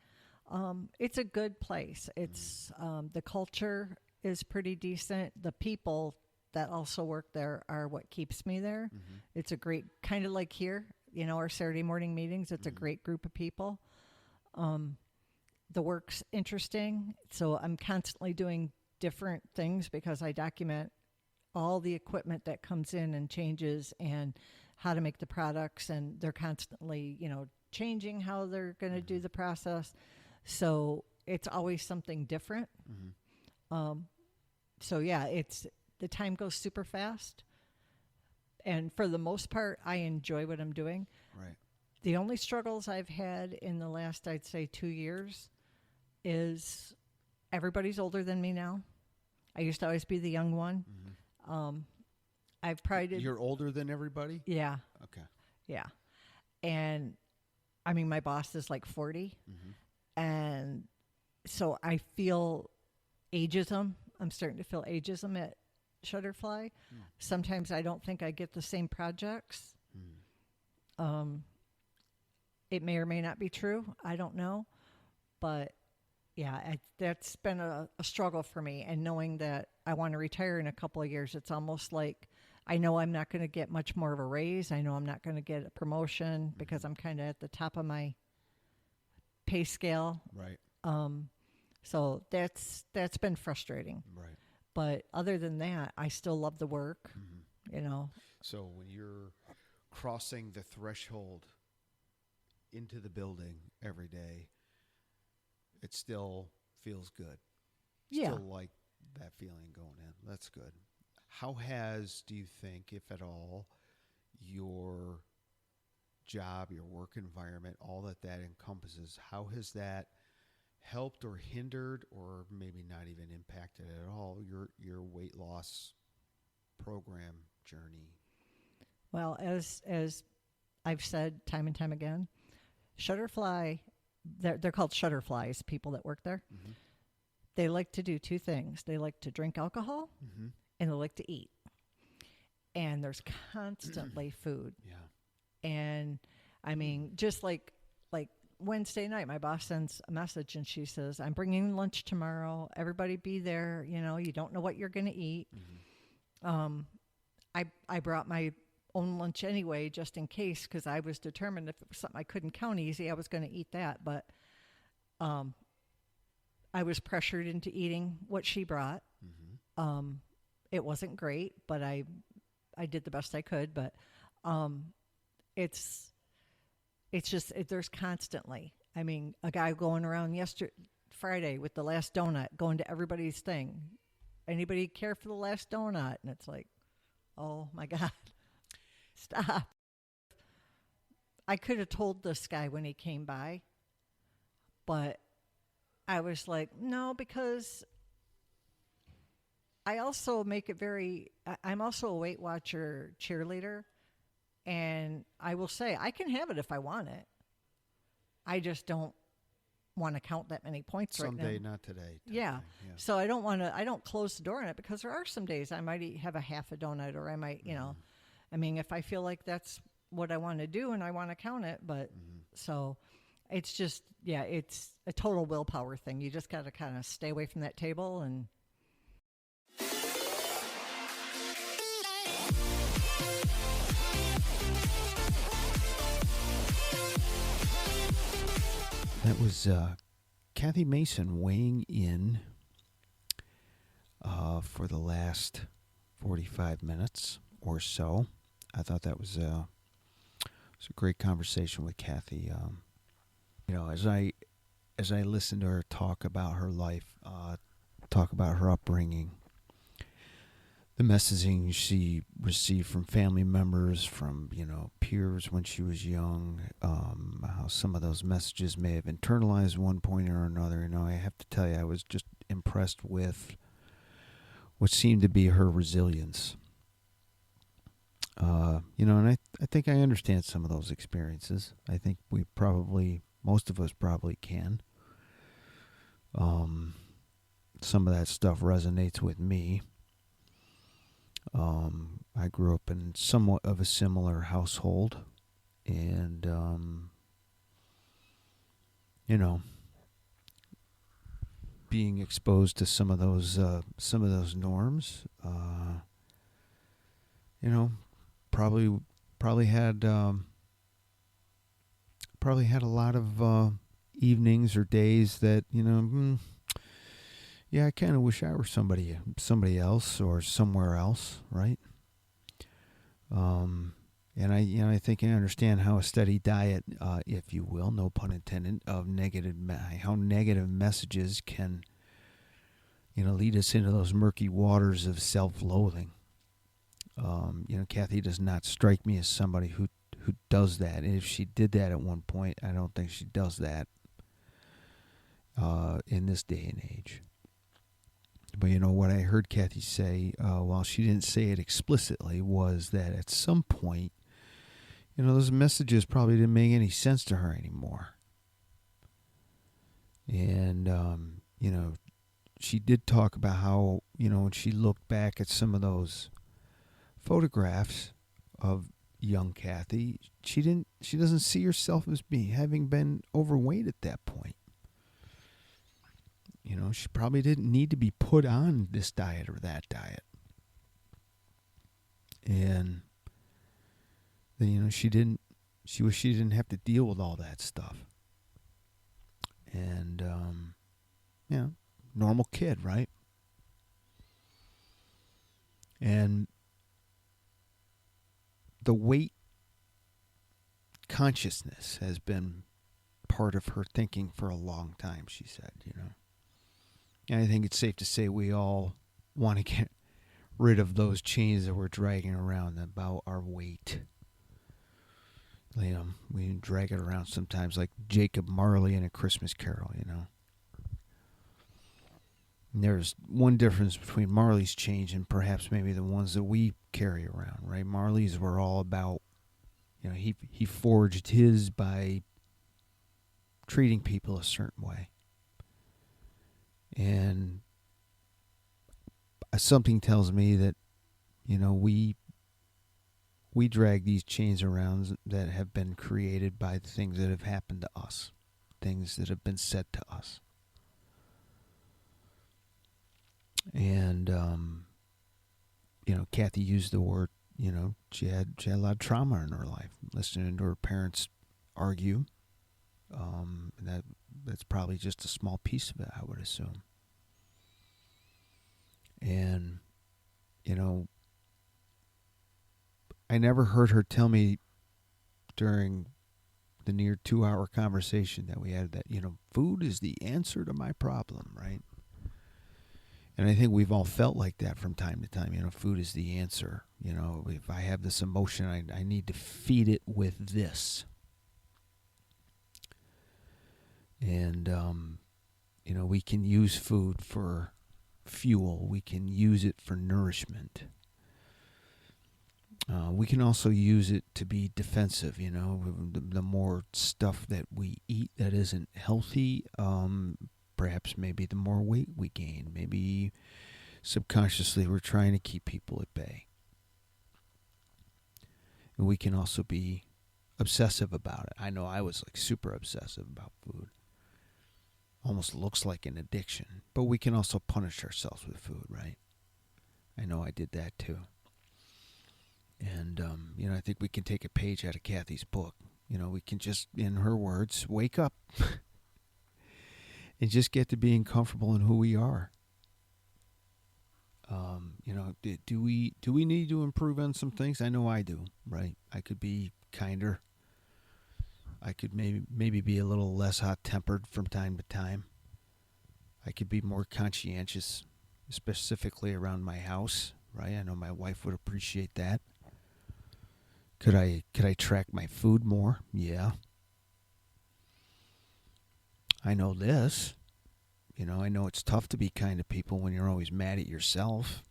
It's a good place. It's the culture is pretty decent. The people that also work there are what keeps me there. It's a great, kind of like here, our Saturday morning meetings. It's a great group of people. The work's interesting, so I'm constantly doing different things because I document all the equipment that comes in and changes and how to make the products, and they're constantly, changing how they're going to do the process. So it's always something different. So yeah, the time goes super fast, and for the most part, I enjoy what I'm doing.
Right.
The only struggles I've had in the last, I'd say, 2 years is everybody's older than me now. I used to always be the young one. I've prided.
You're older than everybody?
Yeah,
Okay.
yeah. And I mean, my boss is like 40. And so I feel ageism. I'm starting to feel ageism at Shutterfly. Sometimes I don't think I get the same projects. It may or may not be true. I don't know. But yeah, that's been a struggle for me. And knowing that I want to retire in a couple of years, it's almost like I know I'm not going to get much more of a raise. I know I'm not going to get a promotion because I'm kind of at the top of my pay scale.
Right.
So that's been frustrating.
Right.
But other than that, I still love the work, you know.
So when you're crossing the threshold into the building every day, it still feels good.
Yeah.
Still like that feeling going in. That's good. How has, do you think, if at all, your job, your work environment, all that encompasses, how has that helped or hindered or maybe not even impacted at all your weight loss program journey?
Well, as I've said time and time again, Shutterfly, they're called Shutterflies, people that work there. They like to do two things. They like to drink alcohol and they like to eat. And there's constantly food.
Yeah.
And I mean, just like Wednesday night, my boss sends a message and she says, I'm bringing lunch tomorrow. Everybody be there. You know, you don't know what you're going to eat. I brought my own lunch anyway, just in case, because I was determined if it was something I couldn't count easy, I was going to eat that. But I was pressured into eating what she brought. It wasn't great, but I did the best I could. But it's just there's constantly. I mean, a guy going around Friday with the last donut, going to everybody's thing. Anybody care for the last donut? And it's like, oh my God, stop. I could have told this guy when he came by, but I was like, no, because I also make it I'm also a Weight Watcher cheerleader. And I will say, I can have it if I want it. I just don't want to count that many points right now.
Someday, not today.
Yeah. So I don't close the door on it because there are some days I might have a half a donut or I might, I mean, if I feel like that's what I want to do and I want to count it. But so it's just, it's a total willpower thing. You just got to kind of stay away from that table and.
That was Kathy Mason weighing in for the last 45 minutes or so. I thought that was a great conversation with Kathy. As I listened to her talk about her life, talk about her upbringing, the messaging she received from family members, from peers when she was young, how some of those messages may have internalized one point or another. I have to tell you, I was just impressed with what seemed to be her resilience. And I think I understand some of those experiences. I think most of us probably can. Some of that stuff resonates with me. I grew up in somewhat of a similar household, and being exposed to some of those norms, probably had a lot of evenings or days that I kind of wish I were somebody else or somewhere else, right? And I think I understand how a steady diet, if you will, no pun intended, of how negative messages can, lead us into those murky waters of self-loathing. Kathy does not strike me as somebody who does that. And if she did that at one point, I don't think she does that in this day and age. But what I heard Kathy say, while she didn't say it explicitly, was that at some point, those messages probably didn't make any sense to her anymore. And, she did talk about how, when she looked back at some of those photographs of young Kathy, she doesn't see herself as having been overweight at that point. She probably didn't need to be put on this diet or that diet. And then, she wished she didn't have to deal with all that stuff. And, normal kid, right? And the weight consciousness has been part of her thinking for a long time, she said, And I think it's safe to say we all want to get rid of those chains that we're dragging around about our weight. We drag it around sometimes like Jacob Marley in A Christmas Carol, And there's one difference between Marley's change and perhaps maybe the ones that we carry around, right? Marley's were all about, he forged his by treating people a certain way. And something tells me that, we drag these chains around that have been created by the things that have happened to us, things that have been said to us. And, Kathy used the word, she had a lot of trauma in her life, listening to her parents argue. That's probably just a small piece of it, I would assume. And, I never heard her tell me during the near 2-hour conversation that we had that, food is the answer to my problem, right? And I think we've all felt like that from time to time. Food is the answer. If I have this emotion, I need to feed it with this. And, we can use food for fuel. We can use it for nourishment. We can also use it to be defensive. The more stuff that we eat that isn't healthy, perhaps maybe the more weight we gain. Maybe subconsciously we're trying to keep people at bay. And we can also be obsessive about it. I know I was super obsessive about food. Almost looks like an addiction. But we can also punish ourselves with food, right? I know I did that too. And, I think we can take a page out of Kathy's book. We can just, in her words, wake up and just get to being comfortable in who we are. Do we need to improve on some things? I know I do, right? I could be kinder. I could maybe be a little less hot-tempered from time to time. I could be more conscientious, specifically around my house, right? I know my wife would appreciate that. Could I track my food more? Yeah. I know this. I know it's tough to be kind to people when you're always mad at yourself.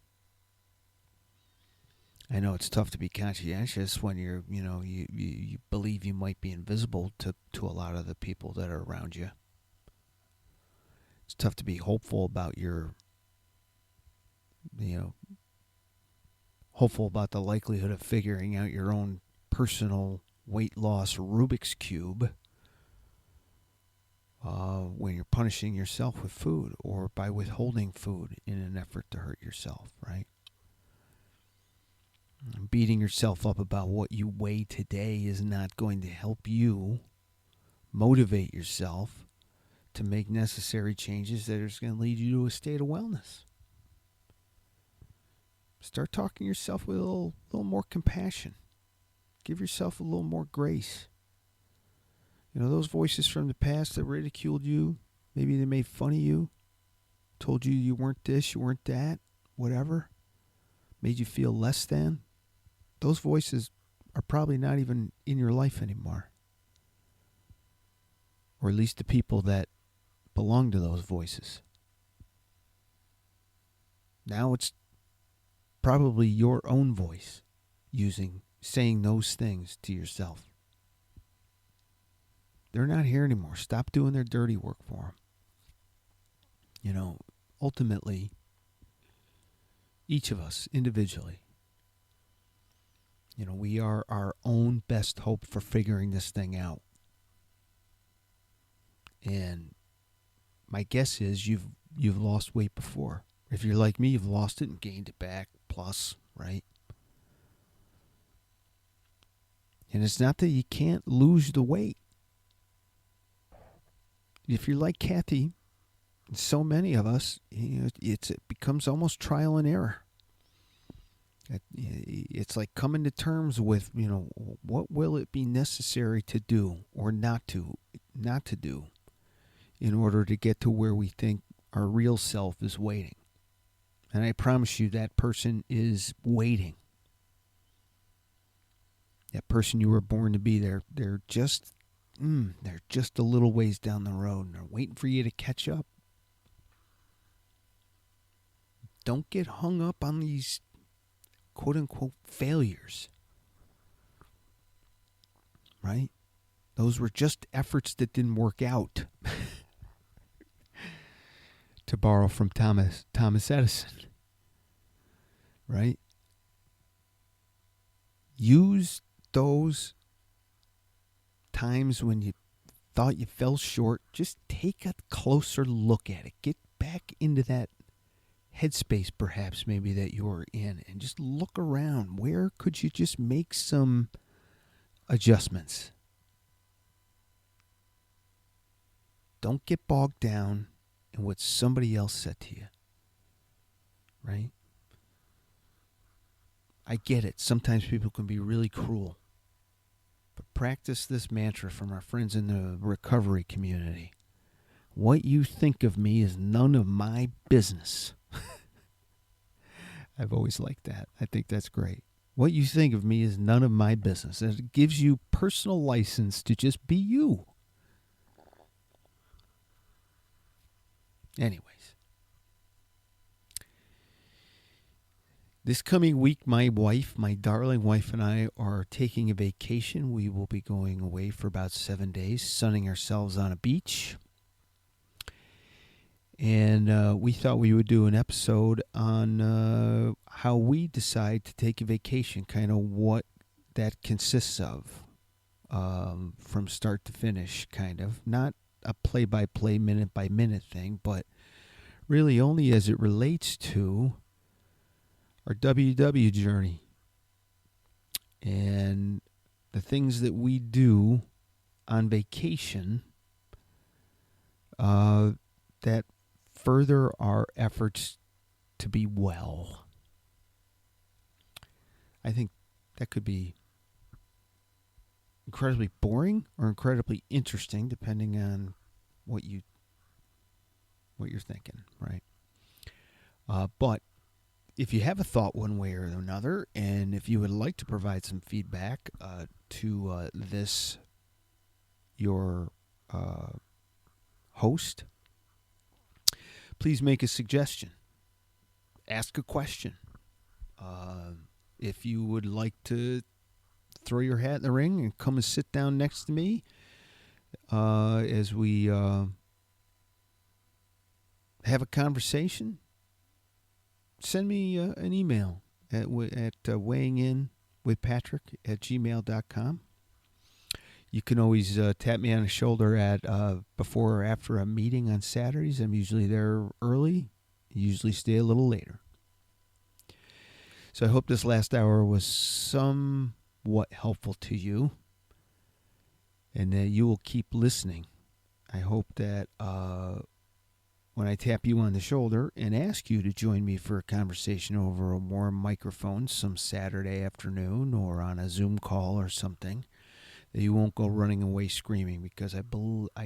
I know it's tough to be conscientious when you believe you might be invisible to a lot of the people that are around you. It's tough to be hopeful about hopeful about the likelihood of figuring out your own personal weight loss Rubik's Cube when you're punishing yourself with food or by withholding food in an effort to hurt yourself, right? Beating yourself up about what you weigh today is not going to help you motivate yourself to make necessary changes that are going to lead you to a state of wellness. Start talking to yourself with a little more compassion. Give yourself a little more grace. Those voices from the past that ridiculed you, maybe they made fun of you, told you you weren't this, you weren't that, whatever, made you feel less than. Those voices are probably not even in your life anymore. Or at least the people that belong to those voices. Now it's probably your own voice saying those things to yourself. They're not here anymore. Stop doing their dirty work for them. Ultimately, each of us individually, we are our own best hope for figuring this thing out. And my guess is you've lost weight before. If you're like me, you've lost it and gained it back plus, right? And it's not that you can't lose the weight. If you're like Kathy, so many of us, it becomes almost trial and error. It's like coming to terms with, what will it be necessary to do or not to do in order to get to where we think our real self is waiting. And I promise you that person is waiting. That person you were born to be, they're just a little ways down the road and they're waiting for you to catch up. Don't get hung up on these quote unquote failures. Right? Those were just efforts that didn't work out. To borrow from Thomas Edison. Right? Use those times when you thought you fell short. Just take a closer look at it. Get back into that headspace perhaps maybe that you're in and just look around. Where could you just make some adjustments? Don't get bogged down in what somebody else said to you. Right? I get it. Sometimes people can be really cruel. But practice this mantra from our friends in the recovery community. What you think of me is none of my business. I've always liked that. I think that's great. What you think of me is none of my business. And it gives you personal license to just be you. Anyways. This coming week, my darling wife and I are taking a vacation. We will be going away for about 7 days, sunning ourselves on a beach. And we thought we would do an episode on how we decide to take a vacation, kind of what that consists of from start to finish, kind of. Not a play-by-play, minute-by-minute thing, but really only as it relates to our WW journey and the things that we do on vacation that further our efforts to be well. I think that could be incredibly boring or incredibly interesting, depending on what you're thinking, right? But if you have a thought one way or another, and if you would like to provide some feedback to your host, please make a suggestion. Ask a question. If you would like to throw your hat in the ring and come and sit down next to me as we have a conversation, send me an email at weighingin.withpatrick@gmail.com. You can always tap me on the shoulder at before or after a meeting on Saturdays. I'm usually there early. Usually stay a little later. So I hope this last hour was somewhat helpful to you and that you will keep listening. I hope that when I tap you on the shoulder and ask you to join me for a conversation over a warm microphone some Saturday afternoon or on a Zoom call or something, that you won't go running away screaming, because I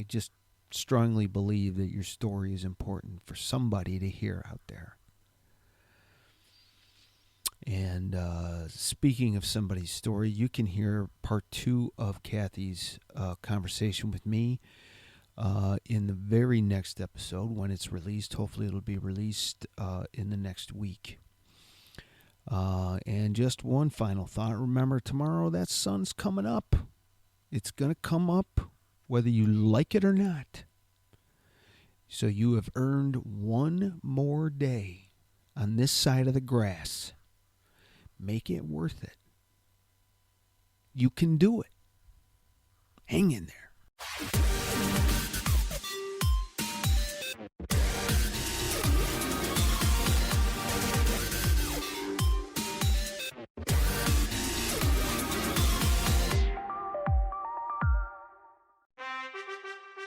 just strongly believe that your story is important for somebody to hear out there. And speaking of somebody's story, you can hear part 2 of Kathy's conversation with me in the very next episode when it's released. Hopefully it'll be released in the next week. And just one final thought. Remember, tomorrow that sun's coming up. It's going to come up whether you like it or not. So you have earned one more day on this side of the grass. Make it worth it. You can do it. Hang in there.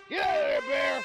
Get out of there, Bear!